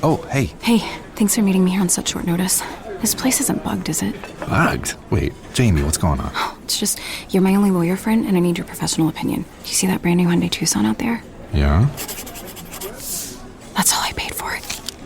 Oh, hey. Hey, thanks for meeting me here on such short notice. This place isn't bugged, is it? Bugged? Wait, Jamie, what's going on? It's just, you're my only lawyer friend, and I need your professional opinion. Do you see that brand new Hyundai Tucson out there? Yeah? That's all I paid for it.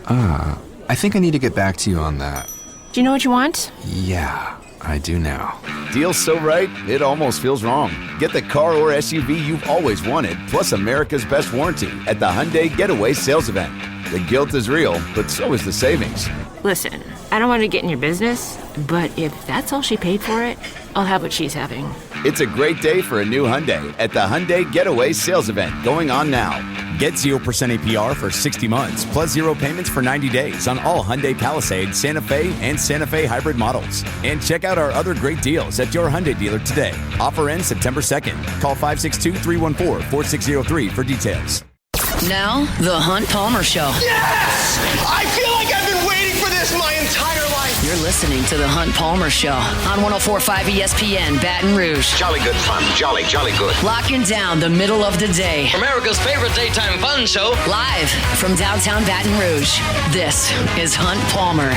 I think I need to get back to you on that. Do you know what you want? Yeah, I do now. Deal's so right, it almost feels wrong. Get the car or SUV you've always wanted, plus America's best warranty at the Hyundai Getaway Sales Event. The guilt is real, but so is the savings. Listen, I don't want to get in your business, but if that's all she paid for it, I'll have what she's having. It's a great day for a new Hyundai at the Hyundai Getaway Sales Event going on now. Get 0% APR for 60 months, plus 0 payments for 90 days on all Hyundai Palisade, Santa Fe, and Santa Fe hybrid models. And check out our other great deals at your Hyundai dealer today. Offer ends September 2nd. Call 562-314-4603 for details. Now, the Hunt Palmer Show. Yes! I feel like I've been waiting for this my entire life. You're listening to the Hunt Palmer Show on 104.5 ESPN Baton Rouge. Jolly good fun. Jolly good. Locking down the middle of the day. America's favorite daytime fun show. Live from downtown Baton Rouge. This is Hunt Palmer.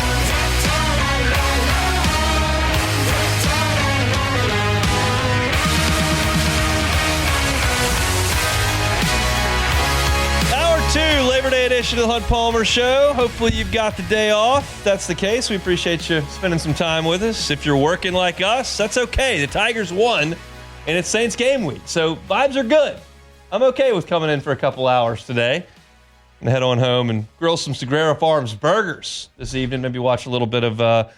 Labor Day edition of the Hunt Palmer Show. Hopefully you've got the day off. If that's the case, we appreciate you spending some time with us. If you're working like us, that's okay. The Tigers won, and it's Saints game week, so vibes are good. I'm okay with coming in for a couple hours today and head on home and grill some Sagrera Farms burgers this evening. Maybe watch a little bit of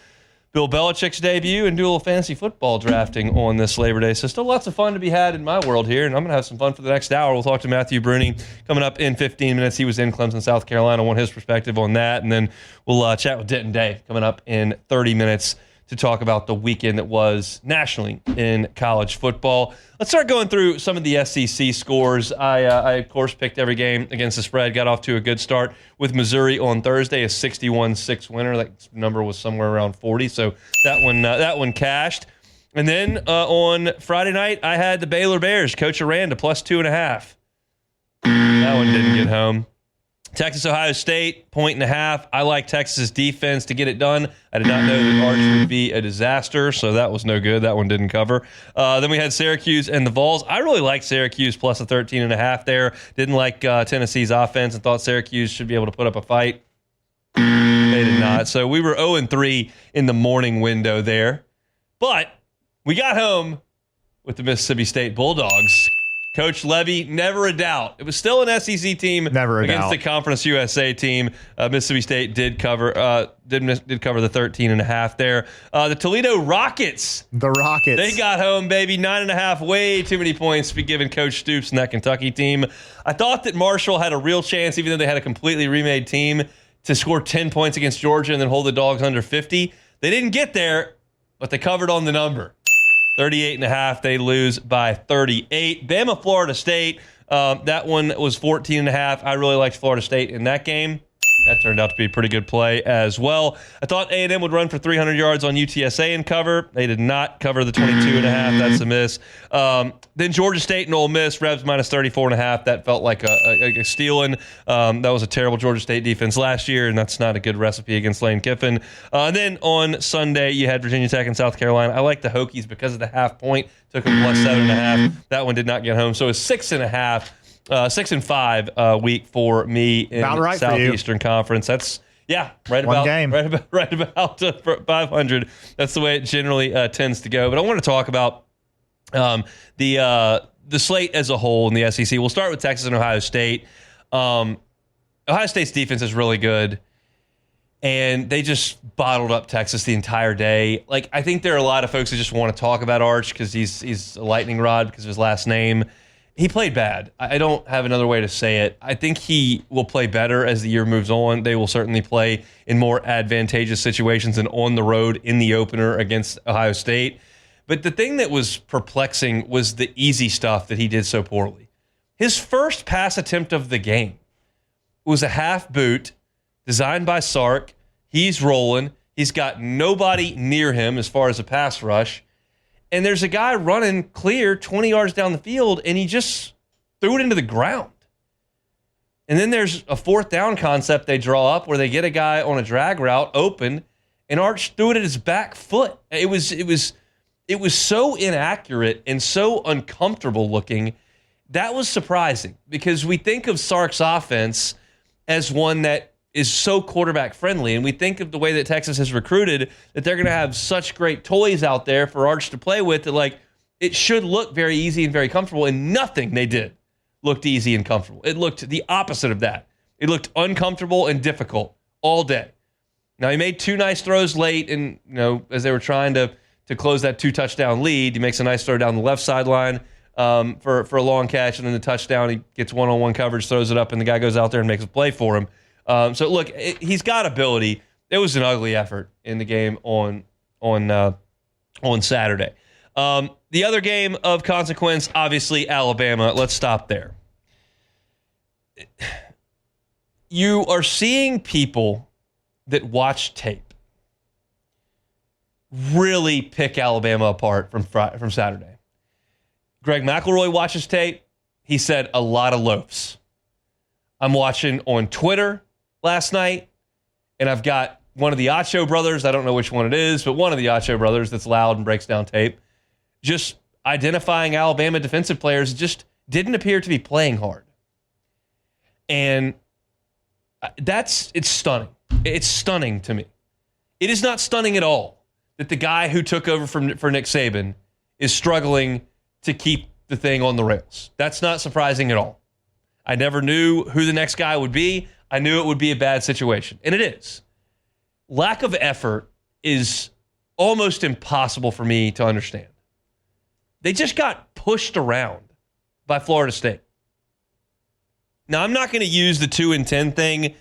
Bill Belichick's debut and do a little fantasy football drafting on this Labor Day. So still lots of fun to be had in my world here, and I'm going to have some fun for the next hour. We'll talk to Matthew Brune coming up in 15 minutes. He was in Clemson, South Carolina. I want his perspective on that, and then we'll chat with Denton Day coming up in 30 minutes to talk about the weekend that was nationally in college football. Let's start going through some of the SEC scores. I of course, picked every game against the spread, got off to a good start with Missouri on Thursday, a 61-6 winner. That number was somewhere around 40, so that one cashed. And then on Friday night, I had the Baylor Bears, Coach Aranda, plus 2.5. That one didn't get home. Texas, Ohio State, 1.5. I like Texas's defense to get it done. I did not know that Arch would be a disaster, so that was no good. That one didn't cover. Then we had Syracuse and the Vols. I really liked Syracuse plus a 13.5 there. Didn't like Tennessee's offense and thought Syracuse should be able to put up a fight. They did not. So we were 0-3 in the morning window there. But we got home with the Mississippi State Bulldogs. Coach Levy, never a doubt. It was still an SEC team against the Conference USA team. Mississippi State did cover the 13.5 there. The Toledo Rockets. The Rockets. They got home, baby. 9.5. Way too many points to be given Coach Stoops and that Kentucky team. I thought that Marshall had a real chance, even though they had a completely remade team, to score 10 points against Georgia and then hold the Dogs under 50. They didn't get there, but they covered on the number. 38.5, they lose by 38. Bama, Florida State, that one was 14.5. I really liked Florida State in that game. That turned out to be a pretty good play as well. I thought A&M would run for 300 yards on UTSA and cover. They did not cover the 22.5. That's a miss. Then Georgia State and Ole Miss, Rebs minus 34.5. That felt like a stealing. That was a terrible Georgia State defense last year, and that's not a good recipe against Lane Kiffin. And then on Sunday, you had Virginia Tech and South Carolina. I like the Hokies because of the half point. Took them plus 7.5. That one did not get home. So it's 6.5. 6-5 week for me in right Southeastern Conference. That's right about 500. That's the way it generally tends to go. But I want to talk about the slate as a whole in the SEC. We'll start with Texas and Ohio State. Ohio State's defense is really good, and they just bottled up Texas the entire day. Like, I think there are a lot of folks who just want to talk about Arch because he's a lightning rod because of his last name. He played bad. I don't have another way to say it. I think he will play better as the year moves on. They will certainly play in more advantageous situations and on the road in the opener against Ohio State. But the thing that was perplexing was the easy stuff that he did so poorly. His first pass attempt of the game was a half boot designed by Sark. He's rolling. He's got nobody near him as far as a pass rush. And there's a guy running clear 20 yards down the field, and he just threw it into the ground. And then there's a fourth down concept they draw up where they get a guy on a drag route open, and Arch threw it at his back foot. It was so inaccurate and so uncomfortable looking. That was surprising because we think of Sark's offense as one that is so quarterback friendly, and we think of the way that Texas has recruited that they're going to have such great toys out there for Arch to play with that, like, it should look very easy and very comfortable, and nothing they did looked easy and comfortable. It looked the opposite of that. It looked uncomfortable and difficult all day. Now, he made two nice throws late, and as they were trying to close that 2-touchdown lead, he makes a nice throw down the left sideline for a long catch, and then the touchdown, he gets one-on-one coverage, throws it up, and the guy goes out there and makes a play for him. So look, he's got ability. It was an ugly effort in the game on Saturday. The other game of consequence, obviously Alabama. Let's stop there. You are seeing people that watch tape really pick Alabama apart from Saturday. Greg McElroy watches tape. He said a lot of loafs. I'm watching on Twitter last night, and I've got one of the Acho brothers, I don't know which one it is, but one of the Acho brothers that's loud and breaks down tape, just identifying Alabama defensive players just didn't appear to be playing hard. And it's stunning. It's stunning to me. It is not stunning at all that the guy who took over for Nick Saban is struggling to keep the thing on the rails. That's not surprising at all. I never knew who the next guy would be. I knew it would be a bad situation, and it is. Lack of effort is almost impossible for me to understand. They just got pushed around by Florida State. Now, I'm not going to use the 2-10 thing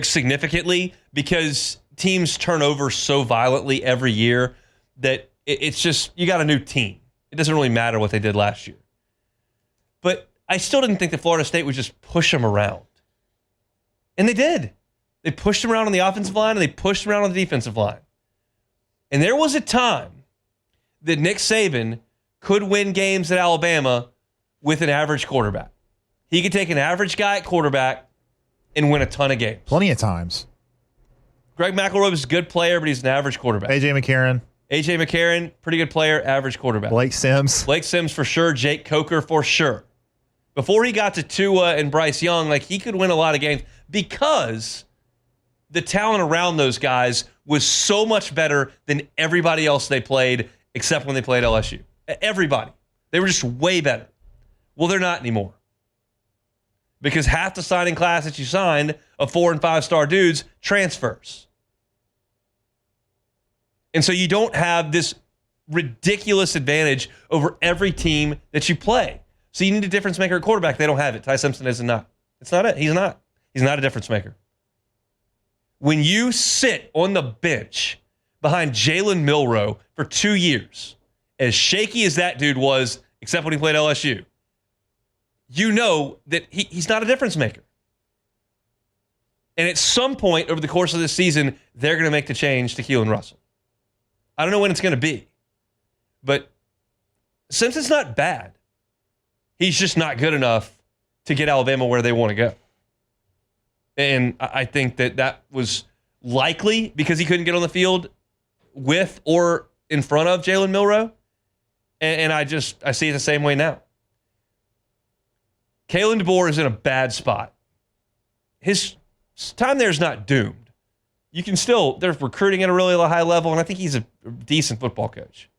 significantly because teams turn over so violently every year that it's just, you got a new team. It doesn't really matter what they did last year. But I still didn't think that Florida State would just push them around. And they did. They pushed them around on the offensive line and they pushed them around on the defensive line. And there was a time that Nick Saban could win games at Alabama with an average quarterback. He could take an average guy at quarterback and win a ton of games. Plenty of times. Greg McElroy was a good player, but he's an average quarterback. A.J. McCarron, pretty good player, average quarterback. Blake Sims for sure. Jake Coker for sure. Before he got to Tua and Bryce Young, like, he could win a lot of games because the talent around those guys was so much better than everybody else they played, except when they played LSU. Everybody. They were just way better. Well, they're not anymore. Because half the signing class that you signed of 4- and 5-star dudes transfers. And so you don't have this ridiculous advantage over every team that you play. So you need a difference maker at quarterback. They don't have it. Ty Simpson is not. It's not it. He's not. He's not a difference maker. When you sit on the bench behind Jalen Milroe for 2 years, as shaky as that dude was, except when he played LSU, you know that he's not a difference maker. And at some point over the course of this season, they're going to make the change to Keelan Russell. I don't know when it's going to be. But Simpson's not bad. He's just not good enough to get Alabama where they want to go. And I think that was likely because he couldn't get on the field with or in front of Jalen Milroe. And I see it the same way now. Kalen DeBoer is in a bad spot. His time there is not doomed. You can still, they're recruiting at a really high level, and I think he's a decent football coach.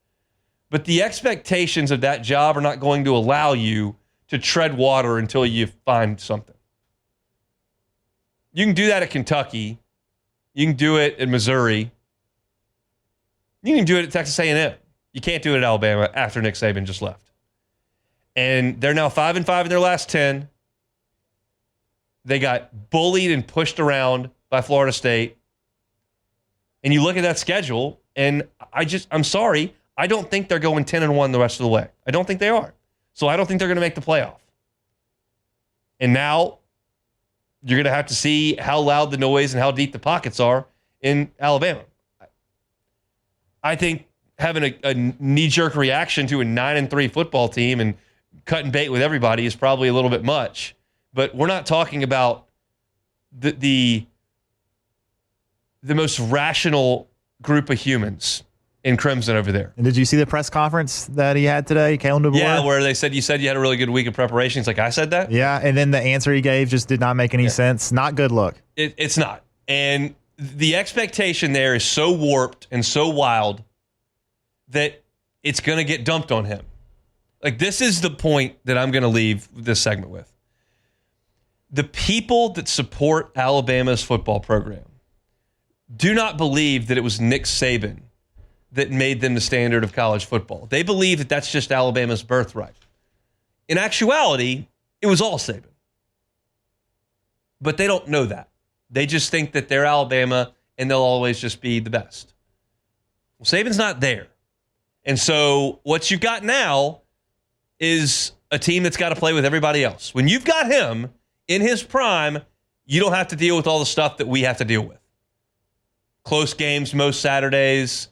But the expectations of that job are not going to allow you to tread water until you find something. You can do that at Kentucky. You can do it in Missouri. You can do it at Texas A&M. You can't do it at Alabama after Nick Saban just left. And they're now 5-5 in their last 10. They got bullied and pushed around by Florida State. And you look at that schedule, and I'm sorry, I don't think they're going 10-1 the rest of the way. I don't think they are. So I don't think they're going to make the playoff. And now you're going to have to see how loud the noise and how deep the pockets are in Alabama. I think having a knee-jerk reaction to a 9-3 football team and cut and bait with everybody is probably a little bit much. But we're not talking about the most rational group of humans in Crimson over there. And did you see the press conference that he had today, Kalen DeBoer? Yeah, where they said, you said you had a really good week of preparation. He's like, I said that? Yeah, and then the answer he gave just did not make any sense. Not good look. It's not. And the expectation there is so warped and so wild that it's going to get dumped on him. Like, this is the point that I'm going to leave this segment with. The people that support Alabama's football program do not believe that it was Nick Saban that made them the standard of college football. They believe that that's just Alabama's birthright. In actuality, it was all Saban. But they don't know that. They just think that they're Alabama and they'll always just be the best. Well, Saban's not there. And so what you've got now is a team that's got to play with everybody else. When you've got him in his prime, you don't have to deal with all the stuff that we have to deal with. Close games most Saturdays,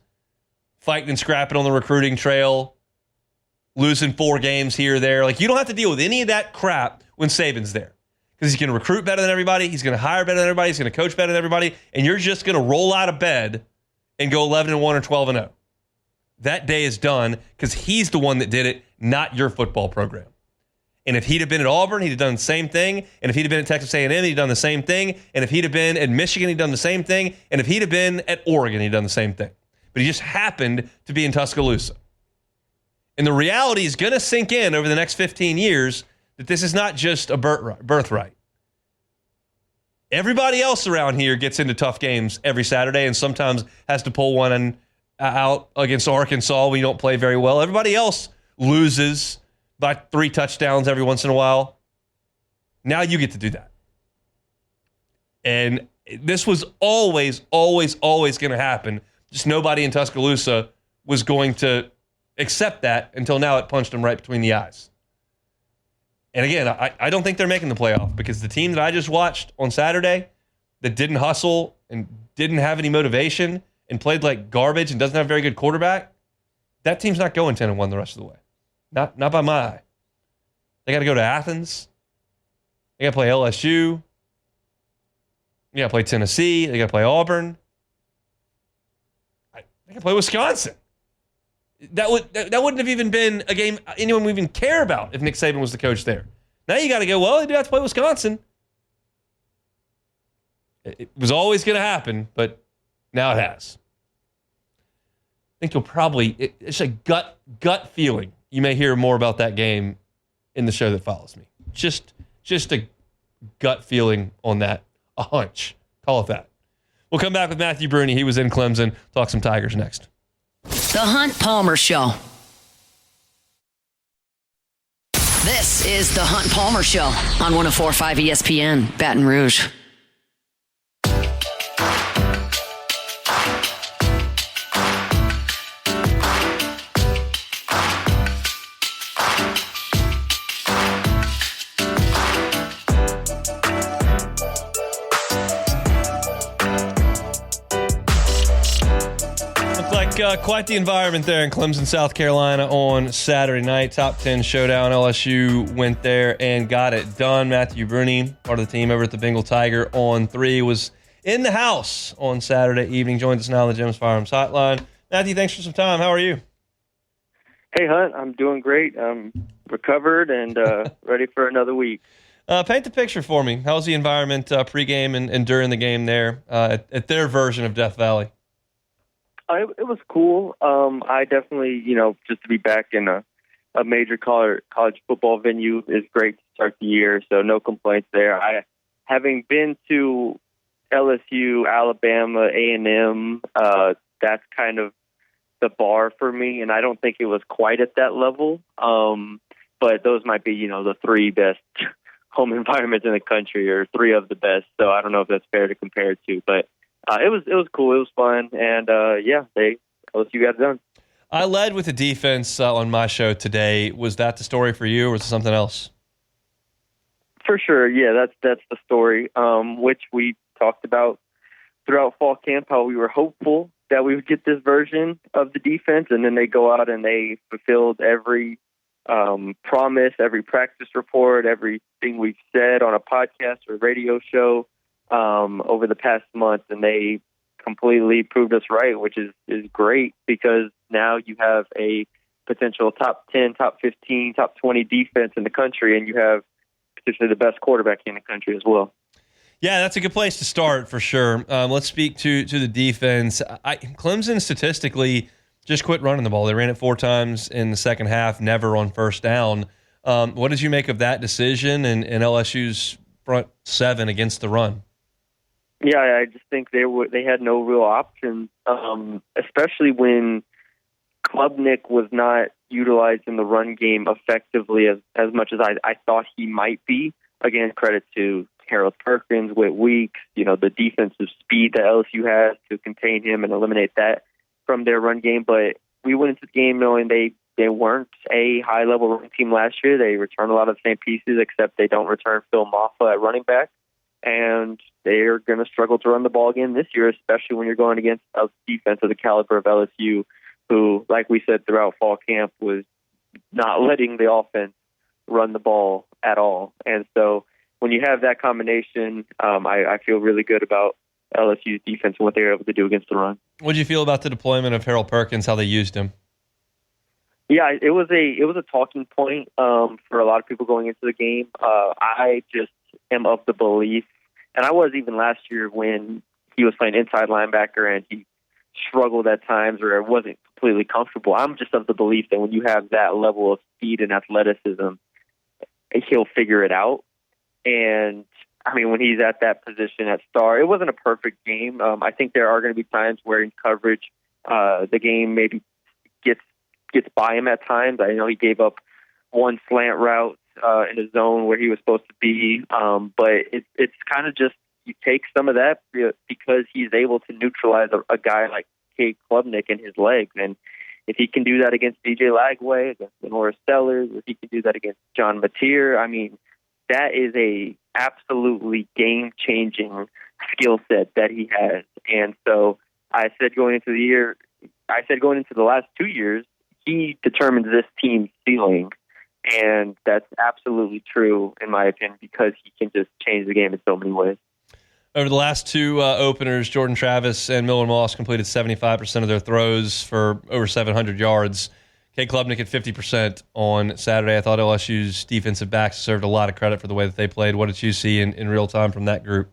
fighting and scrapping on the recruiting trail, losing 4 games here or there. Like, you don't have to deal with any of that crap when Saban's there. Because he's going to recruit better than everybody. He's going to hire better than everybody. He's going to coach better than everybody. And you're just going to roll out of bed and go 11-1 or 12-0. That day is done because he's the one that did it, not your football program. And if he'd have been at Auburn, he'd have done the same thing. And if he'd have been at Texas A&M, he'd have done the same thing. And if he'd have been at Michigan, he'd done the same thing. And if he'd have been at Oregon, he'd done the same thing. But he just happened to be in Tuscaloosa. And the reality is going to sink in over the next 15 years that this is not just a birthright. Everybody else around here gets into tough games every Saturday and sometimes has to pull one out against Arkansas when you don't play very well. Everybody else loses by 3 touchdowns every once in a while. Now you get to do that. And this was always going to happen. Just nobody in Tuscaloosa was going to accept that until now it punched them right between the eyes. And again, I don't think they're making the playoff because the team that I just watched on Saturday that didn't hustle and didn't have any motivation and played like garbage and doesn't have a very good quarterback, that team's not going 10-1 the rest of the way. Not by my eye. They got to go to Athens. They got to play LSU. They got to play Tennessee. They got to play Auburn. They got to play Wisconsin. That wouldn't have even been a game anyone would even care about if Nick Saban was the coach there. Now you got to go, well, they do have to play Wisconsin. It was always going to happen, but now it has. I think you'll probably, it's a gut feeling. You may hear more about that game in the show that follows me. Just a gut feeling on that, a hunch. Call it that. We'll come back with Matthew Brune. He was in Clemson. Talk some Tigers next. The Hunt Palmer Show. This is The Hunt Palmer Show on 104.5 ESPN, Baton Rouge. Quite the environment there in Clemson, South Carolina on Saturday night. Top 10 showdown. LSU went there and got it done. Matthew Brune, part of the team over at the Bengal Tiger on 3, was in the house on Saturday evening. Joins us now on the Jim's Firearms Hotline. Matthew, thanks for some time. How are you? Hey, Hunt. I'm doing great. I'm recovered and ready for another week. Paint the picture for me. How's the environment pregame and during the game there at their version of Death Valley? It was cool. I definitely, just to be back in a major college football venue is great to start the year, so no complaints there. Having been to LSU, Alabama, A&M, that's kind of the bar for me, and I don't think it was quite at that level. But those might be, the 3 best home environments in the country, or 3 of the best. So I don't know if that's fair to compare it to, but it was cool. It was fun, and LSU got it done. I led with the defense on my show today. Was that the story for you, or was it something else? For sure, yeah, that's the story, which we talked about throughout fall camp, how we were hopeful that we would get this version of the defense, and then they go out and they fulfilled every promise, every practice report, everything we've said on a podcast or radio show. over the past month, and they completely proved us right, which is great because now you have a potential top 10, top 15, top 20 defense in the country, and you have potentially the best quarterback in the country as well. Yeah, that's a good place to start for sure. Let's speak to the defense. Clemson statistically just quit running the ball. They ran it 4 times in the second half, never on first down. What did you make of that decision and LSU's front 7 against the run? Yeah, I just think they had no real options, especially when Klubnik was not utilized in the run game effectively as much as I thought he might be. Again, credit to Harold Perkins, Whit Weeks, the defensive speed that LSU has to contain him and eliminate that from their run game. But we went into the game knowing they weren't a high-level running team last year. They return a lot of the same pieces, except they don't return Phil Maffa at running back. And they're going to struggle to run the ball again this year, especially when you're going against a defense of the caliber of LSU, who, like we said throughout fall camp, was not letting the offense run the ball at all. And so when you have that combination, I feel really good about LSU's defense and what they were able to do against the run. What did you feel about the deployment of Harold Perkins, how they used him? Yeah, it was a talking point for a lot of people going into the game. I just am of the belief, and I was even last year when he was playing inside linebacker and he struggled at times or wasn't completely comfortable. I'm just of the belief that when you have that level of speed and athleticism, he'll figure it out. And I mean, when he's at that position at star, it wasn't a perfect game. I think there are going to be times where in coverage, the game maybe gets by him at times. I know he gave up one slant route in a zone where he was supposed to be, but it's kind of just you take some of that because he's able to neutralize a guy like Cade Klubnik and his legs. And if he can do that against DJ Lagway, against Lenora Stellers, if he can do that against John Mateer, I mean, that is a absolutely game-changing skill set that he has. And so I said going into the last 2 years, he determines this team's ceiling. And that's absolutely true, in my opinion, because he can just change the game in so many ways. Over the last 2 openers, Jordan Travis and Miller Moss completed 75% of their throws for over 700 yards. Cade Klubnik at 50% on Saturday. I thought LSU's defensive backs deserved a lot of credit for the way that they played. What did you see in real time from that group?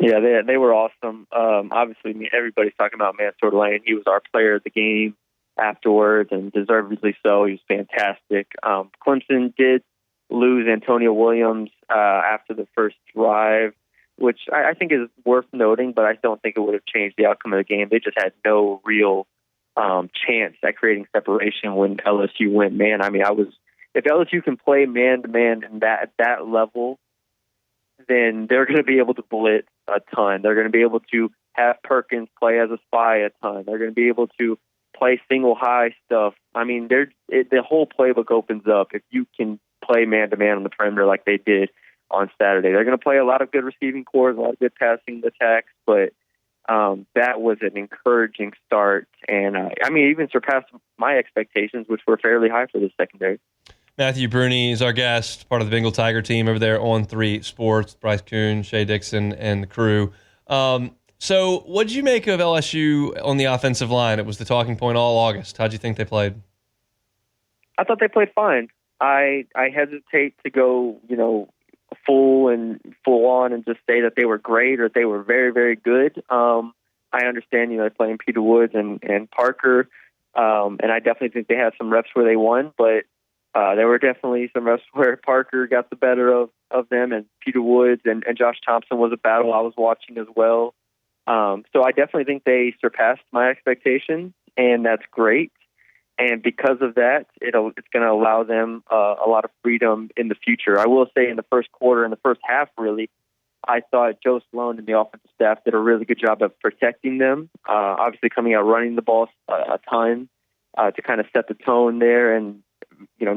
Yeah, they were awesome. Obviously, everybody's talking about Mansour Lane. He was our player of the game afterwards, and deservedly so. He was fantastic. Clemson did lose Antonio Williams after the first drive, which I think is worth noting, but I don't think it would have changed the outcome of the game. They just had no real chance at creating separation when LSU went man. I mean, if LSU can play man-to-man at that level, then they're going to be able to blitz a ton. They're going to be able to have Perkins play as a spy a ton. They're going to be able to play single high stuff. I mean, the whole playbook opens up if you can play man-to-man on the perimeter like they did on Saturday. They're going to play a lot of good receiving cores, a lot of good passing attacks, but that was an encouraging start, and I mean, even surpassed my expectations, which were fairly high for the secondary. Matthew Brune is our guest, part of the Bengal Tiger team over there on 3 Sports. Bryce Kuhn, Shea Dixon, and the crew. So what did you make of LSU on the offensive line? It was the talking point all August. How'd you think they played? I thought they played fine. I hesitate to go, full on and just say that they were great or they were very, very good. I understand, they're playing Peter Woods and Parker, and I definitely think they had some reps where they won, but there were definitely some reps where Parker got the better of them, and Peter Woods and Josh Thompson was a battle I was watching as well. So I definitely think they surpassed my expectations, and that's great. And because of that, it's going to allow them a lot of freedom in the future. I will say in the first quarter, in the first half, really, I thought Joe Sloan and the offensive staff did a really good job of protecting them, obviously coming out running the ball a ton to kind of set the tone there and,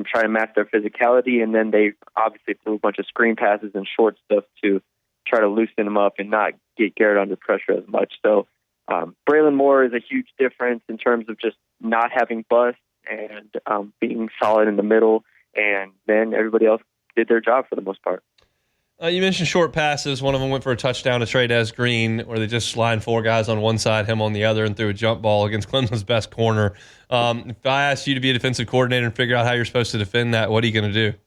try to match their physicality. And then they obviously threw a bunch of screen passes and short stuff to try to loosen them up and not get Garrett under pressure as much. So Braylon Moore is a huge difference in terms of just not having busts and being solid in the middle, and then everybody else did their job for the most part. You mentioned short passes. One of them went for a touchdown to Trey Green, where they just lined 4 guys on one side, him on the other, and threw a jump ball against Clemson's best corner. If I asked you to be a defensive coordinator and figure out how you're supposed to defend that, what are you going to do?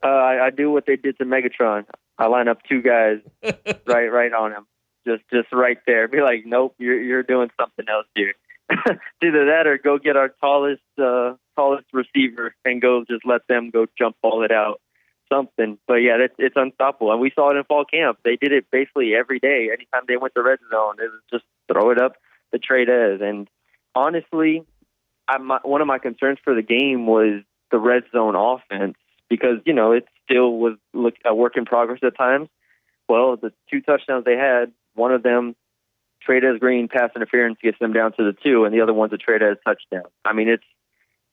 I do what they did to Megatron. I line up 2 guys right on him, just right there. Be like, nope, you're doing something else here. It's either that or go get our tallest receiver and go just let them go jump ball it out. Something. But yeah, it's unstoppable. And we saw it in fall camp. They did it basically every day. Anytime they went to red zone, it was just throw it up the Trey. And honestly, one of my concerns for the game was the red zone offense, because, it still was a work in progress at times. Well, the 2 touchdowns they had, one of them, Trey Green pass interference gets them down to the 2, and the other one's a Trey touchdown. I mean,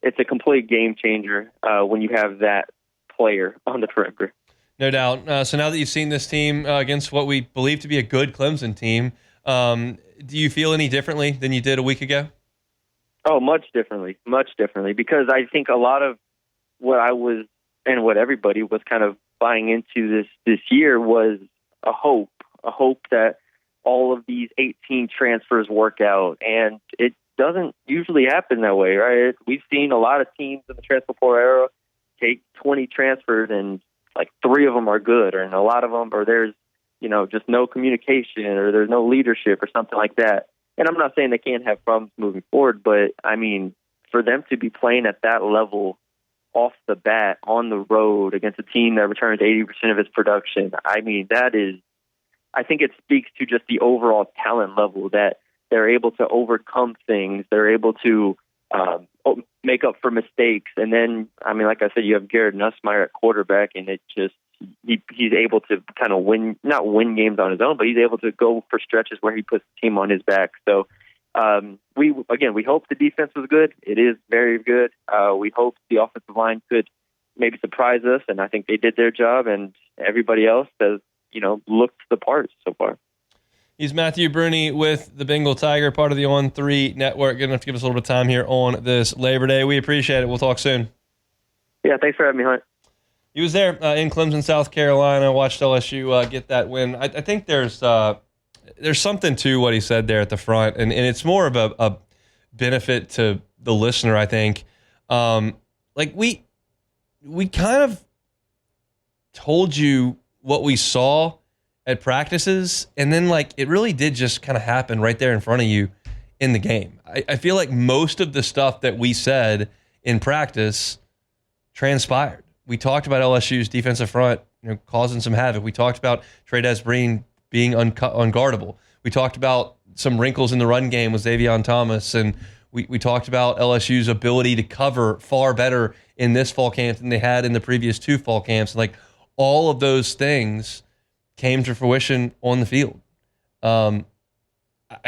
it's a complete game changer when you have that player on the perimeter. No doubt. So now that you've seen this team against what we believe to be a good Clemson team, do you feel any differently than you did a week ago? Oh, much differently, because I think a lot of what I was and what everybody was kind of buying into this year was a hope that all of these 18 transfers work out, and it doesn't usually happen that way, right? We've seen a lot of teams in the transfer portal era take 20 transfers and like 3 of them are good, and a lot of them, or there's, just no communication, or there's no leadership or something like that. And I'm not saying they can't have problems moving forward, but I mean, for them to be playing at that level off the bat on the road against a team that returns 80% of its production, I mean, I think it speaks to just the overall talent level, that they're able to overcome things. They're able to make up for mistakes. And then, I mean, like I said, you have Garrett Nussmeier at quarterback, and he's able to kind of not win games on his own, but he's able to go for stretches where he puts the team on his back. So we hope the defense was good. It is very good. We hope the offensive line could maybe surprise us, and I think they did their job, and everybody else has, looked the part so far. He's Matthew Brune with the Bengal Tiger, part of the On3 network. Good enough to give us a little bit of time here on this Labor Day. We appreciate it. We'll talk soon. Yeah, thanks for having me, Hunt. He was there in Clemson, South Carolina. Watched LSU get that win. I think there's something to what he said there at the front, and it's more of a benefit to the listener, I think. We kind of told you what we saw at practices, and then it really did just kind of happen right there in front of you in the game. I feel like most of the stuff that we said in practice transpired. We talked about LSU's defensive front, causing some havoc. We talked about Trey Green being unguardable. We talked about some wrinkles in the run game with Xavier Thomas, and we talked about LSU's ability to cover far better in this fall camp than they had in the previous 2 fall camps. And all of those things came to fruition on the field. I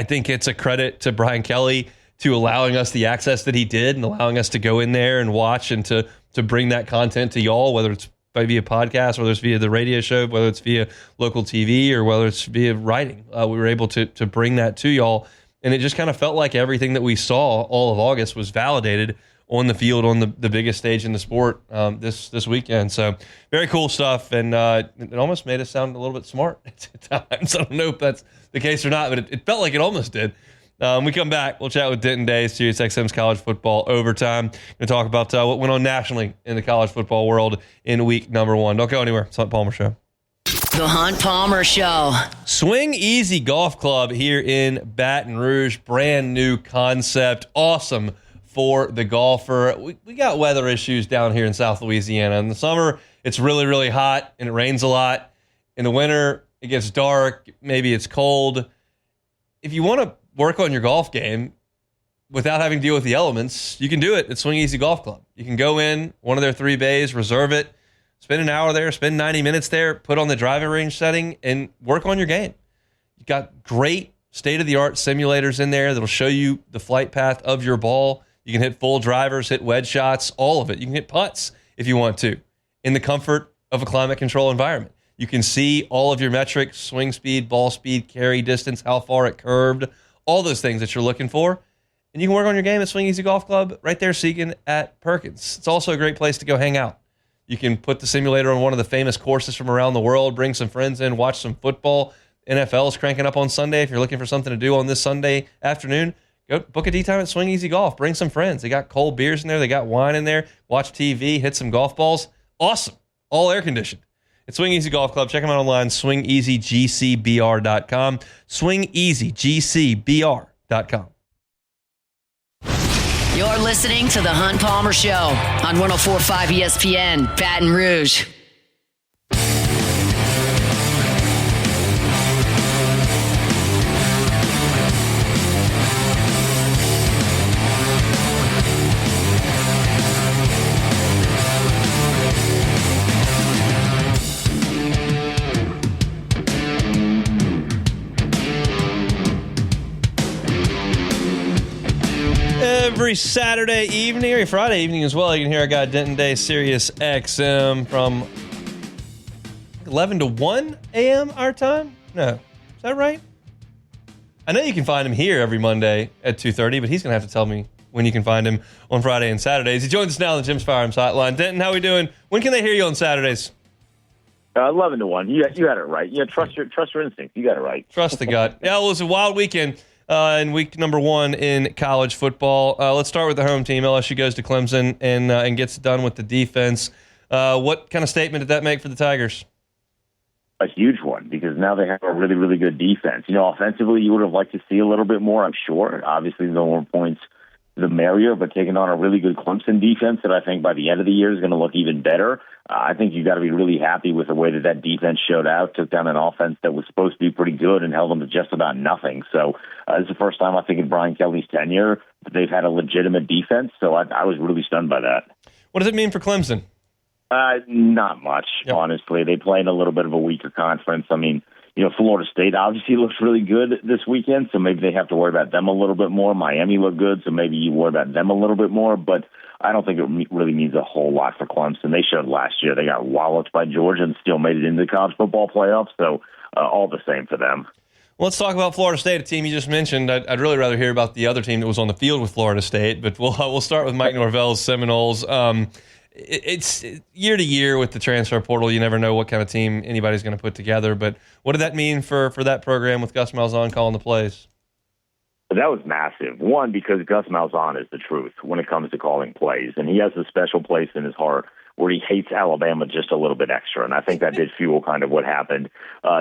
think it's a credit to Brian Kelly to allowing us the access that he did and allowing us to go in there and watch and to bring that content to y'all, whether it's via podcast, whether it's via the radio show, whether it's via local TV, or whether it's via writing. We were able to bring that to y'all, and it just kind of felt like everything that we saw all of August was validated on the field on the biggest stage in the sport this weekend. So very cool stuff, and it almost made us sound a little bit smart at times. I don't know if that's the case or not, but it felt like it almost did. We come back, we'll chat with Denton Day, Sirius XM's college football overtime, and talk about what went on nationally in the college football world in week number 1. Don't go anywhere. It's the Hunt Palmer Show. The Hunt Palmer Show. Swing Easy Golf Club here in Baton Rouge. Brand new concept. Awesome for the golfer. We got weather issues down here in South Louisiana. In the summer, it's really, really hot and it rains a lot. In the winter, it gets dark. Maybe it's cold. If you want to work on your golf game without having to deal with the elements, you can do it at Swing Easy Golf Club. You can go in one of their 3 bays, reserve it, spend an hour there, spend 90 minutes there, put on the driving range setting, and work on your game. You've got great state-of-the-art simulators in there that'll show you the flight path of your ball. You can hit full drivers, hit wedge shots, all of it. You can hit putts if you want to, in the comfort of a climate control environment. You can see all of your metrics, swing speed, ball speed, carry distance, how far it curved, all those things that you're looking for. And you can work on your game at Swing Easy Golf Club right there, Segan at Perkins. It's also a great place to go hang out. You can put the simulator on one of the famous courses from around the world, bring some friends in, watch some football. NFL is cranking up on Sunday. If you're looking for something to do on this Sunday afternoon, go book a tee time at Swing Easy Golf. Bring some friends. They got cold beers in there. They got wine in there. Watch TV, hit some golf balls. Awesome. All air conditioned. It's Swing Easy Golf Club. Check them out online, swingeasygcbr.com. Swingeasygcbr.com. You're listening to The Hunt Palmer Show on 104.5 ESPN, Baton Rouge. Every Saturday evening, or Friday evening as well, you can hear our guy Denton Day, Sirius XM, from 11 to 1 a.m. our time? No. Is that right? I know you can find him here every Monday at 2:30, but he's going to have to tell me when you can find him on Friday and Saturdays. He joins us now on the Jim's Firearms Hotline. Denton, how we doing? When can they hear you on Saturdays? 11 to 1. You had it right. Trust your instinct. You got it right. Trust the gut. Yeah, well, it was a wild weekend. In week number 1 in college football. Let's start with the home team. LSU goes to Clemson and gets done with the defense. What kind of statement did that make for the Tigers? A huge one, because now they have a really, really good defense. Offensively, you would have liked to see a little bit more, I'm sure. Obviously, the more points, the merrier, but taking on a really good Clemson defense that I think by the end of the year is going to look even better. I think you've got to be really happy with the way that defense showed out, took down an offense that was supposed to be pretty good and held them to just about nothing. So this is the first time I think in Brian Kelly's tenure that they've had a legitimate defense. So I was really stunned by that. What does it mean for Clemson? Not much, honestly. They play in a little bit of a weaker conference. I mean, Florida State obviously looks really good this weekend, so maybe they have to worry about them a little bit more. Miami looked good, so maybe you worry about them a little bit more. But I don't think it really means a whole lot for Clemson. They showed last year they got walloped by Georgia and still made it into the college football playoffs, so all the same for them. Well, let's talk about Florida State, a team you just mentioned. I'd really rather hear about the other team that was on the field with Florida State, but we'll start with Mike Norvell's Seminoles. It's year to year with the transfer portal. You never know what kind of team anybody's going to put together. But what did that mean for that program with Gus Malzahn calling the plays? That was massive. One, because Gus Malzahn is the truth when it comes to calling plays. And he has a special place in his heart where he hates Alabama just a little bit extra. And I think that did fuel kind of what happened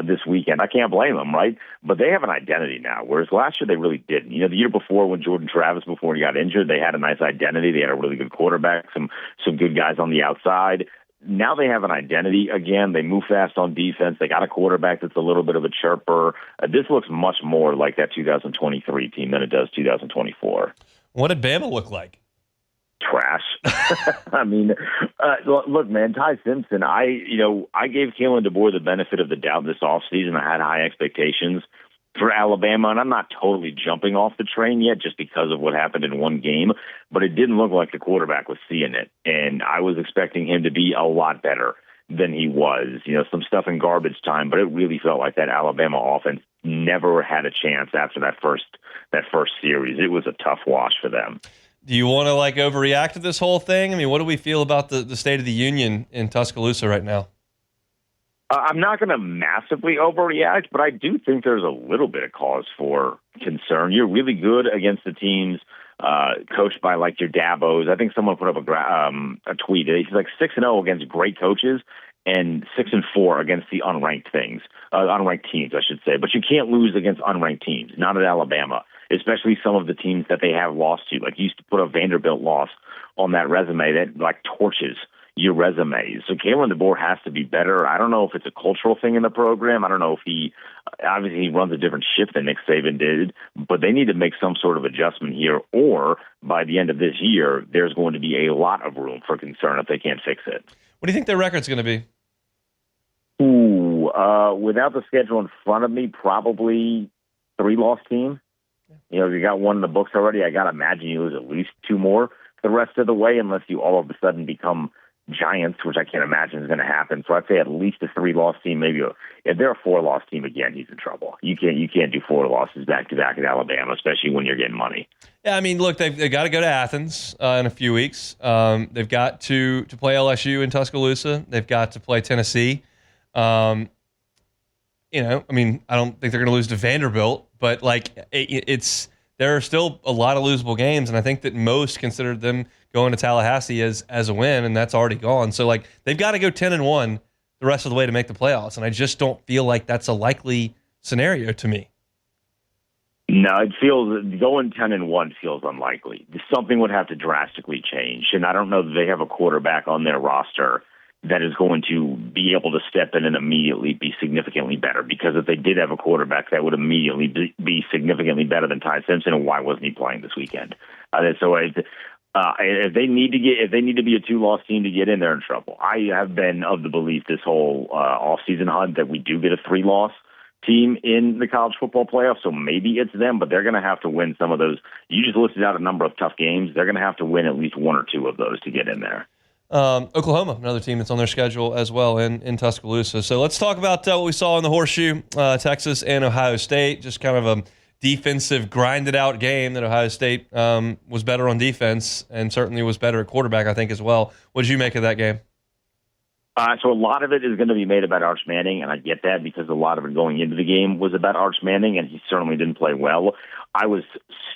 this weekend. I can't blame them, right? But they have an identity now, whereas last year they really didn't. The year before when Jordan Travis, before he got injured, they had a nice identity. They had a really good quarterback, some good guys on the outside. Now they have an identity again. They move fast on defense. They got a quarterback that's a little bit of a chirper. This looks much more like that 2023 team than it does 2024. What did Bama look like? Trash. I mean, look, man, Ty Simpson, I gave Kalen DeBoer the benefit of the doubt this offseason. I had high expectations for Alabama, and I'm not totally jumping off the train yet just because of what happened in one game, but it didn't look like the quarterback was seeing it, and I was expecting him to be a lot better than he was. Some stuff in garbage time, but it really felt like that Alabama offense never had a chance after that first series. It was a tough wash for them. Do you want to overreact to this whole thing? I mean, what do we feel about the State of the Union in Tuscaloosa right now? I'm not going to massively overreact, but I do think there's a little bit of cause for concern. You're really good against the teams coached by your Dabos. I think someone put up a tweet. He's 6-0 against great coaches and 6-4 against the unranked teams, I should say. But you can't lose against unranked teams, not at Alabama, especially some of the teams that they have lost to. You used to put a Vanderbilt loss on that resume that torches your resume. So Kalen DeBoer has to be better. I don't know if it's a cultural thing in the program. I don't know if he runs a different ship than Nick Saban did, but they need to make some sort of adjustment here, or by the end of this year, there's going to be a lot of room for concern if they can't fix it. What do you think their record's going to be? Without the schedule in front of me, probably 3-loss team. If you got one in the books already, I got to imagine you lose at least 2 more the rest of the way, unless you all of a sudden become Giants, which I can't imagine is going to happen. So I'd say at least a 3-loss team, maybe if they're a 4-loss team again, he's in trouble. You can't do 4 losses back to back at Alabama, especially when you're getting money. Yeah, I mean, look, they've got to go to Athens in a few weeks. They've got to play LSU in Tuscaloosa. They've got to play Tennessee. I mean, I don't think they're going to lose to Vanderbilt, but there are still a lot of losable games, and I think that most considered them going to Tallahassee as a win, and that's already gone. So, they've got to go 10-1 the rest of the way to make the playoffs, and I just don't feel like that's a likely scenario to me. No, it feels going 10-1 feels unlikely. Something would have to drastically change, and I don't know that they have a quarterback on their roster that is going to be able to step in and immediately be significantly better. Because if they did have a quarterback that would immediately be significantly better than Ty Simpson, why wasn't he playing this weekend? If they need to be a 2-loss team to get in, they're in trouble. I have been of the belief this whole off-season hunt that we do get a 3-loss team in the college football playoffs, so maybe it's them, but they're going to have to win some of those. You just listed out a number of tough games. They're going to have to win at least 1 or 2 of those to get in there. Oklahoma, another team that's on their schedule as well in Tuscaloosa. So let's talk about what we saw in the Horseshoe, Texas and Ohio State. Just kind of a defensive, grinded-out game that Ohio State was better on defense and certainly was better at quarterback, I think, as well. What did you make of that game? So a lot of it is going to be made about Arch Manning, and I get that because a lot of it going into the game was about Arch Manning, and he certainly didn't play well. I was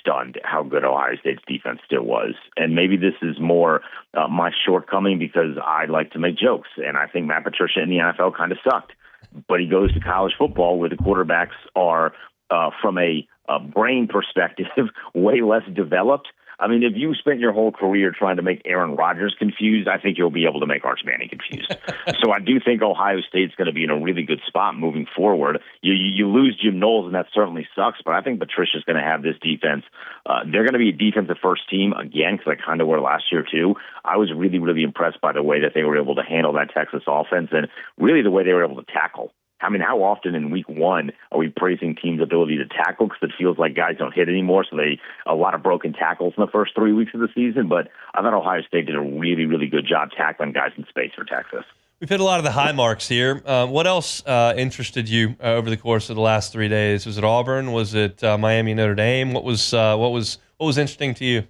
stunned at how good Ohio State's defense still was. And maybe this is more my shortcoming because I like to make jokes, and I think Matt Patricia in the NFL kind of sucked. But he goes to college football where the quarterbacks are, from a brain perspective, way less developed. I mean, if you spent your whole career trying to make Aaron Rodgers confused, I think you'll be able to make Arch Manning confused. So I do think Ohio State's going to be in a really good spot moving forward. You lose Jim Knowles, and that certainly sucks, but I think Patricia's going to have this defense. They're going to be a defensive first team again, because I kind of were last year too. I was really, really impressed by the way that they were able to handle that Texas offense and really the way they were able to tackle. I mean, how often in week 1 are we praising teams' ability to tackle because it feels like guys don't hit anymore, so a lot of broken tackles in the first 3 weeks of the season. But I thought Ohio State did a really, really good job tackling guys in space for Texas. We've hit a lot of the high marks here. What else interested you over the course of the last 3 days? Was it Auburn? Was it Miami, Notre Dame? What was interesting to you?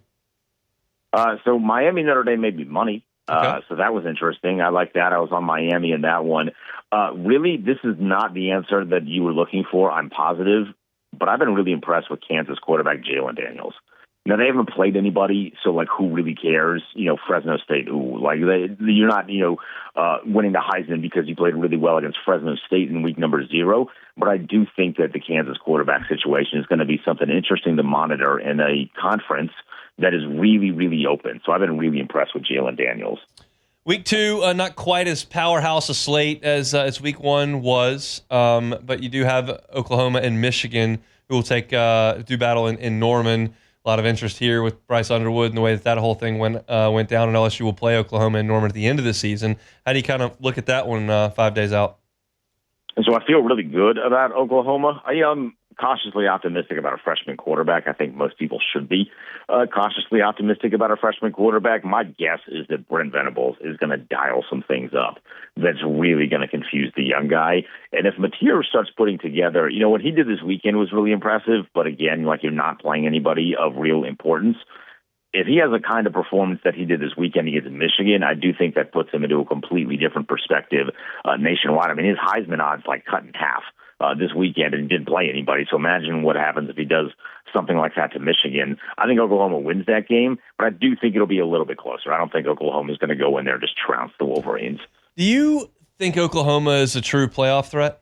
So Miami, Notre Dame made me money. Okay. So that was interesting. I like that. I was on Miami in that one. Really, this is not the answer that you were looking for. I'm positive, but I've been really impressed with Kansas quarterback Jalen Daniels. Now, they haven't played anybody, so, who really cares? Fresno State, you're not, winning the Heisman because you played really well against Fresno State in week number 0. But I do think that the Kansas quarterback situation is going to be something interesting to monitor in a conference that is really, really open. So I've been really impressed with Jalen Daniels. Week 2, not quite as powerhouse a slate as week 1 was, but you do have Oklahoma and Michigan who will do battle in Norman. A lot of interest here with Bryce Underwood and the way that whole thing went down, and LSU will play Oklahoma and Norman at the end of the season. How do you kind of look at that one 5 days out? And so I feel really good about Oklahoma. I am cautiously optimistic about a freshman quarterback. I think most people should be cautiously optimistic about a freshman quarterback. My guess is that Brent Venables is going to dial some things up that's really going to confuse the young guy. And if Mateer starts putting together, what he did this weekend was really impressive, but again, you're not playing anybody of real importance. If he has a kind of performance that he did this weekend against Michigan, I do think that puts him into a completely different perspective nationwide. I mean, his Heisman odds cut in half this weekend, and he didn't play anybody. So imagine what happens if he does something like that to Michigan. I think Oklahoma wins that game, but I do think it'll be a little bit closer. I don't think Oklahoma is going to go in there and just trounce the Wolverines. Do you think Oklahoma is a true playoff threat?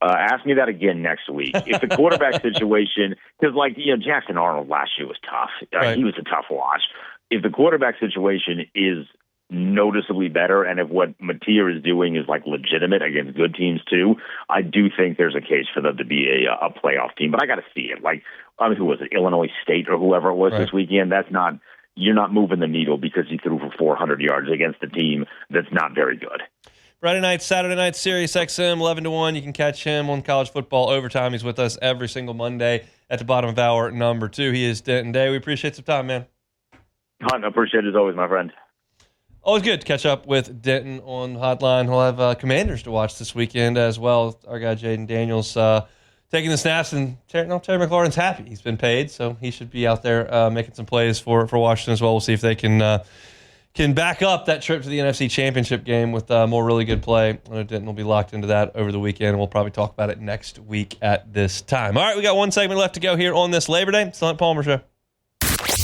Ask me that again next week. If the quarterback situation, because Jackson Arnold last year was tough. Right. He was a tough watch. If the quarterback situation is noticeably better, and if what Mateer is doing is legitimate against good teams too, I do think there's a case for them to be a playoff team. But I got to see it. Who was it? Illinois State or whoever it was this weekend. You're not moving the needle because he threw for 400 yards against a team that's not very good. Friday night, Saturday night, Sirius XM, 11 to 1. You can catch him on College Football Overtime. He's with us every single Monday at the bottom of hour number 2. He is Denton Day. We appreciate some time, man. Hunt, I appreciate it as always, my friend. Always good to catch up with Denton on Hotline. He'll have Commanders to watch this weekend as well. Our guy Jaden Daniels taking the snaps, and Terry McLaurin's happy. He's been paid, so he should be out there making some plays for Washington as well. We'll see if they can back up that trip to the NFC Championship game with more really good play. I know Denton will be locked into that over the weekend, and we'll probably talk about it next week at this time. All right, we got one segment left to go here on this Labor Day. It's the Hunt Palmer Show.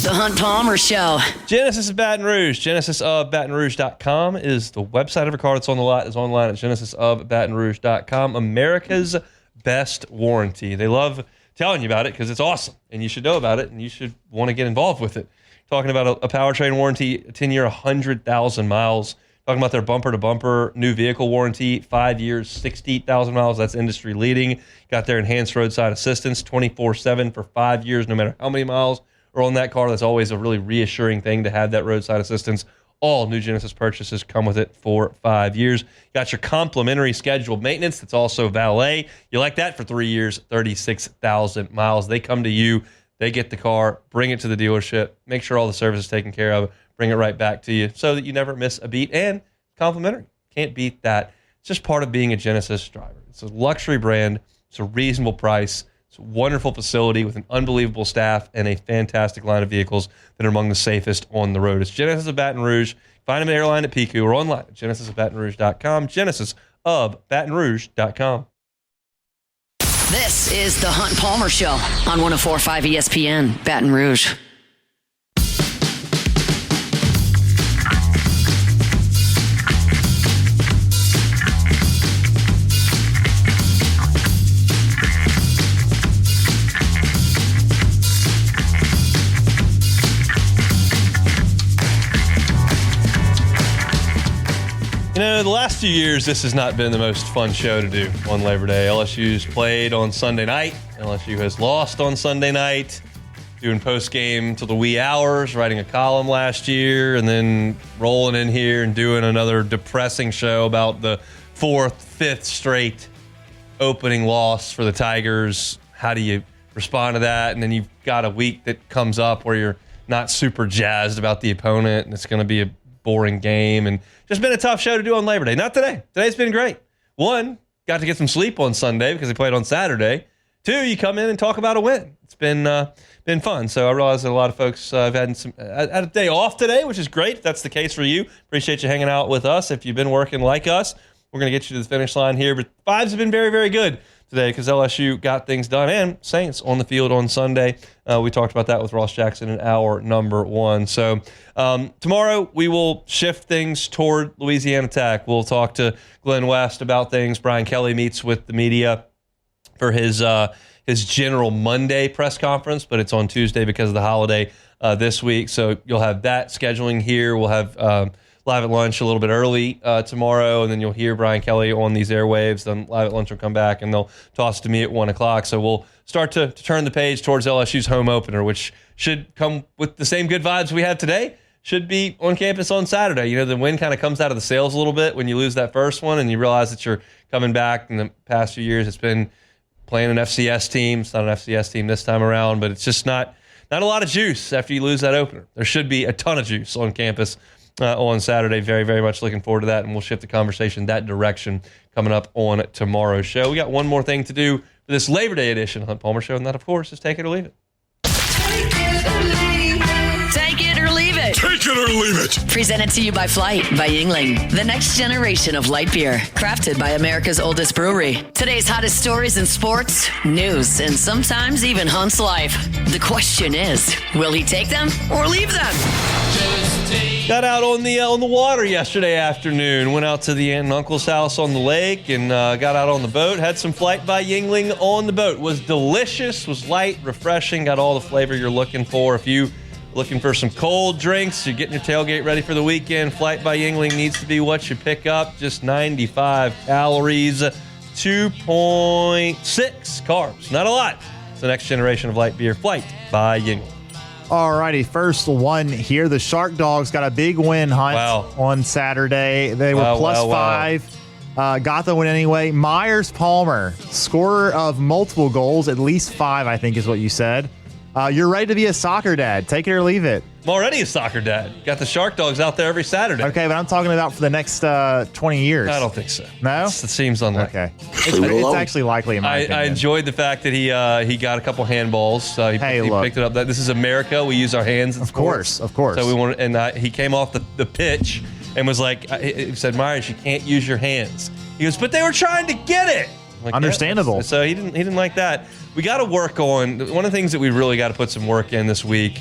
The Hunt Palmer Show. Genesis of Baton Rouge. GenesisofBatonRouge.com is the website. Every car that's on the lot is online at GenesisofBatonRouge.com. America's best warranty. They love telling you about it because it's awesome, and you should know about it, and you should want to get involved with it. Talking about a powertrain warranty, 10-year, 100,000 miles. Talking about their bumper-to-bumper new vehicle warranty, 5 years, 60,000 miles. That's industry leading. Got their enhanced roadside assistance, 24/7 for 5 years, no matter how many miles are on that car. That's always a really reassuring thing to have that roadside assistance. All new Genesis purchases come with it for 5 years. Got your complimentary scheduled maintenance. That's also valet. You like that for 3 years, 36,000 miles. They come to you. They get the car, bring it to the dealership, make sure all the service is taken care of, bring it right back to you so that you never miss a beat, and complimentary. Can't beat that. It's just part of being a Genesis driver. It's a luxury brand. It's a reasonable price. It's a wonderful facility with an unbelievable staff and a fantastic line of vehicles that are among the safest on the road. It's Genesis of Baton Rouge. Find them at Airline at Pico or online at GenesisofBatonRouge.com, GenesisofBatonRouge.com. This is the Hunt Palmer Show on 104.5 ESPN, Baton Rouge. You know, the last few years, this has not been the most fun show to do on Labor Day. LSU's played on Sunday night. LSU has lost on Sunday night, doing post-game till the wee hours, writing a column last year, and then rolling in here and doing another depressing show about the fourth, fifth straight opening loss for the Tigers. How do you respond to that? And then you've got a week that comes up where you're not super jazzed about the opponent, and it's going to be a boring game, and just been a tough show to do on Labor Day. Not today. Today's been great. One, got to get some sleep on Sunday because they played on Saturday. Two, you come in and talk about a win. It's been fun. So I realize that a lot of folks have had a day off today, which is great. If that's the case for you, appreciate you hanging out with us. If you've been working like us, we're going to get you to the finish line here. But vibes have been very, very good today because LSU got things done, and Saints on the field on Sunday. We talked about that with Ross Jackson in hour number one. So tomorrow we will shift things toward Louisiana Tech. We'll talk to Glenn West about things. Brian Kelly meets with the media for his general Monday press conference, but it's on Tuesday because of the holiday this week. So you'll have that scheduling here. We'll have Live at Lunch a little bit early tomorrow, and then you'll hear Brian Kelly on these airwaves. Then Live at Lunch will come back, and they'll toss to me at 1 o'clock. So we'll start to turn the page towards LSU's home opener, which should come with the same good vibes we had today. Should be on campus on Saturday. You know, the wind kind of comes out of the sails a little bit when you lose that first one, and you realize that you're coming back. In the past few years, it's been playing an FCS team. It's not an FCS team this time around, but it's just not a lot of juice after you lose that opener. There should be a ton of juice on campus on Saturday. Very, very much looking forward to that, and we'll shift the conversation that direction coming up on tomorrow's show. We got one more thing to do for this Labor Day edition of Hunt Palmer Show, and that, of course, is Take It or Leave It. Take it or leave it. Take it or leave it. Take it or leave it. Presented to you by Flight by Yingling, the next generation of light beer, crafted by America's oldest brewery. Today's hottest stories in sports, news, and sometimes even Hunt's life. The question is, will he take them or leave them? Got out on the water yesterday afternoon. Went out to the aunt and uncle's house on the lake and got out on the boat. Had some Flight by Yingling on the boat. Was delicious. Was light, refreshing. Got all the flavor you're looking for. If you looking for some cold drinks, you're getting your tailgate ready for the weekend, Flight by Yingling needs to be what you pick up. Just 95 calories, 2.6 carbs. Not a lot. It's the next generation of light beer, Flight by Yingling. Alrighty, first one here. The Shark Dogs got a big win, Hunt, on Saturday. They were plus 5. Got the win anyway. Myers Palmer, scorer of multiple goals, at least 5, I think is what you said. You're ready to be a soccer dad. Take it or leave it. I'm already a soccer dad. Got the Shark Dogs out there every Saturday. Okay, but I'm talking about for the next 20 years. I don't think so. No? It seems unlikely. Okay. It's actually likely in my opinion. I enjoyed the fact that he got a couple handballs. He picked it up. This is America. We use our hands. Of course. So we wanted, and he came off the pitch and was like, he said, Myers, you can't use your hands. He goes, but they were trying to get it. Like, understandable. Yeah. So he didn't like that. We got to work on one of the things that we really got to put some work in this week.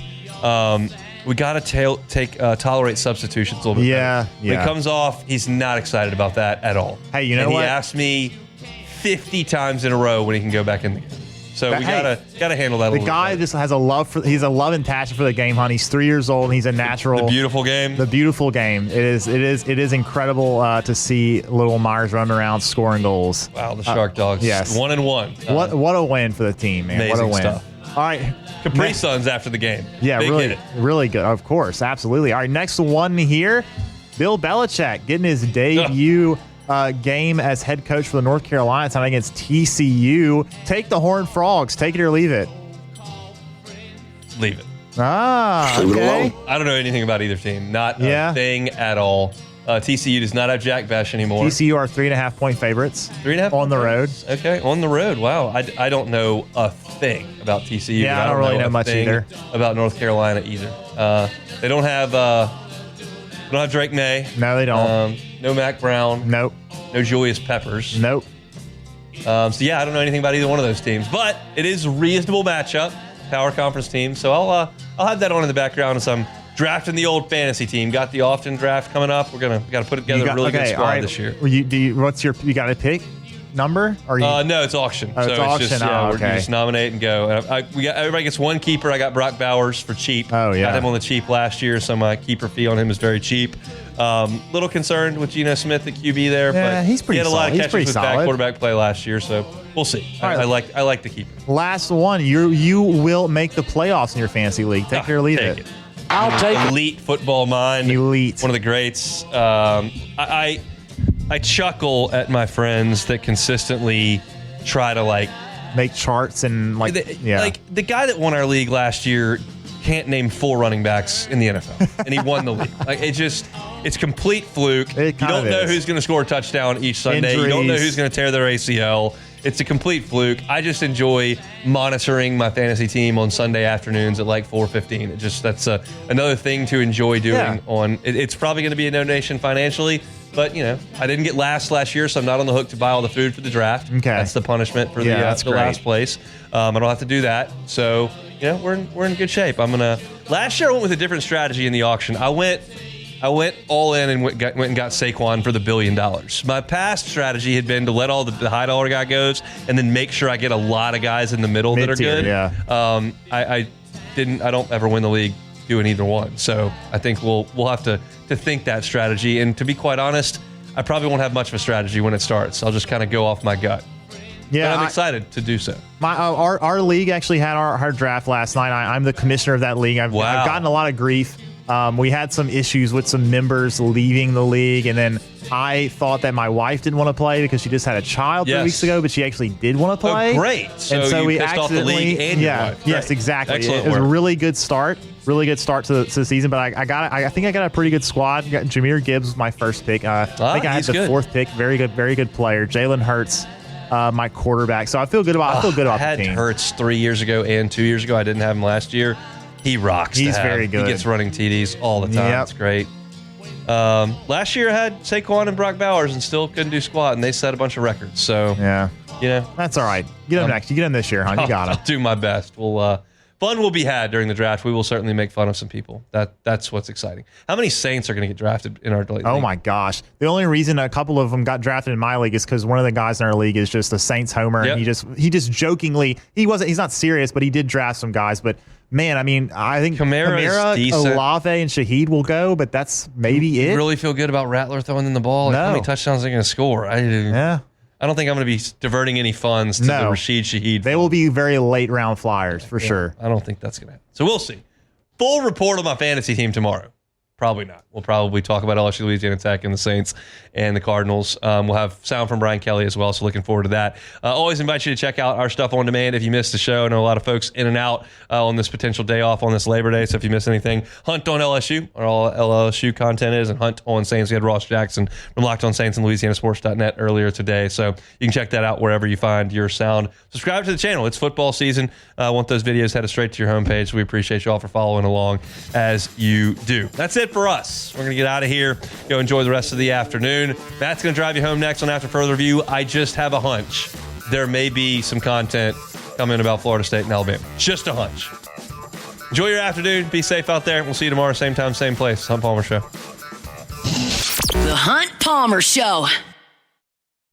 We got to tolerate substitutions a little bit. Yeah. When he comes off, he's not excited about that at all. Hey, you know what? He asked me 50 times in a row when he can go back in the game. So we gotta handle that. The guy just has he's a love and passion for the game, honey. He's 3 years old and he's a natural. The beautiful game. The beautiful game. It is incredible to see little Myers running around scoring goals. Wow, the Shark Dogs. Yes. 1-1. What a win for the team, man. Amazing What a win. stuff. All right. Capri Suns after the game. Yeah, Big really good. Of course, absolutely. All right, next one here. Bill Belichick getting his debut game as head coach for the North Carolina time against TCU. Take the Horned Frogs. Take it or leave it. Leave it. Okay. I don't know anything about either team. Not a thing at all. TCU does not have Jack Besh anymore. TCU are 3.5-point favorites. 3.5 on the road. Okay, on the road. Wow. I don't know a thing about TCU. Yeah, I don't really know much either. About North Carolina either. They don't have Drake May. No, they don't. No Mac Brown. Nope. No Julius Peppers. Nope. I don't know anything about either one of those teams. But it is a reasonable matchup. Power conference team. So I'll have that on in the background as I'm drafting the old fantasy team. Got the Often draft coming up. We got to put together a really good squad this year. You got a pick number? Or no, it's auction. Oh, it's auction. Just, we just nominate and go. Everybody gets one keeper. I got Brock Bowers for cheap. Oh yeah, got him on the cheap last year, so my keeper fee on him is very cheap. Little concerned with Geno Smith at QB there, but he's pretty. He had a lot of catches with bad quarterback play last year, so we'll see. Right. I like the keeper. Last one. You will make the playoffs in your fantasy league. Take it or leave it. I'll take elite football mind. Elite. One of the greats. I chuckle at my friends that consistently try to make charts and like the guy that won our league last year can't name 4 running backs in the NFL, and he won the league. It's complete fluke. You don't know who's going to score a touchdown each Sunday. Injuries. You don't know who's going to tear their ACL. It's a complete fluke. I just enjoy monitoring my fantasy team on Sunday afternoons at 4:15. That's another thing to enjoy doing. It's probably going to be a donation financially, but I didn't get last year, so I'm not on the hook to buy all the food for the draft. Okay, that's the punishment for the last place. I don't have to do that, so we're in good shape. Last year I went with a different strategy in the auction. I went all in and went and got Saquon for the $1 billion. My past strategy had been to let all the high dollar guy goes and then make sure I get a lot of guys in the middle that are good. Yeah. I don't ever win the league doing either one. So I think we'll have to think that strategy. And to be quite honest, I probably won't have much of a strategy when it starts. I'll just kind of go off my gut. Yeah, but I'm excited to do so. Our league actually had our draft last night. I'm the commissioner of that league. I've gotten a lot of grief. We had some issues with some members leaving the league, and then I thought that my wife didn't want to play because she just had a child 3 weeks ago, but she actually did want to play. Oh, great. So you we pissed off the league and your wife. Yes, exactly. Excellent it was work. a really good start to the season, but I think I got a pretty good squad. Got Jahmyr Gibbs was my first pick. I think I had the 4th pick. Very good player. Jalen Hurts, my quarterback. So I feel good about the team. I had Hurts 3 years ago and 2 years ago. I didn't have him last year. He rocks. He's very good. He gets running TDs all the time. It's great. Last year I had Saquon and Brock Bowers and still couldn't do squat, and they set a bunch of records. So that's all right. Get them next. You get them this year, huh? You got them. I'll do my best. Fun will be had during the draft. We will certainly make fun of some people. That's what's exciting. How many Saints are going to get drafted in our league? Oh my gosh! The only reason a couple of them got drafted in my league is because one of the guys in our league is just a Saints homer. Yep. And he just jokingly he's not serious, but he did draft some guys. But man, I think Kamara, Olave, and Shaheed will go, but that's maybe it. You really feel good about Rattler throwing in the ball? No. How many touchdowns are they going to score? I don't think I'm going to be diverting any funds to the Rashid Shaheed. They will be very late round flyers for sure. I don't think that's going to happen. So we'll see. Full report on my fantasy team tomorrow. Probably not. We'll probably talk about LSU, Louisiana Tech, and the Saints and the Cardinals. We'll have sound from Brian Kelly as well, so looking forward to that. Always invite you to check out our stuff on demand if you missed the show. I know a lot of folks in and out on this potential day off on this Labor Day, so if you miss anything, Hunt on LSU, where all LSU content is, and Hunt on Saints. We had Ross Jackson from Locked On Saints and LouisianaSports.net earlier today, so you can check that out wherever you find your sound. Subscribe to the channel. It's football season. I want those videos headed straight to your homepage. We appreciate you all for following along as you do. That's it for us. We're going to get out of here. Go enjoy the rest of the afternoon. Matt's going to drive you home next on After Further Review. I just have a hunch. There may be some content coming about Florida State and Alabama. Just a hunch. Enjoy your afternoon. Be safe out there. We'll see you tomorrow, same time, same place. Hunt Palmer Show. The Hunt Palmer Show.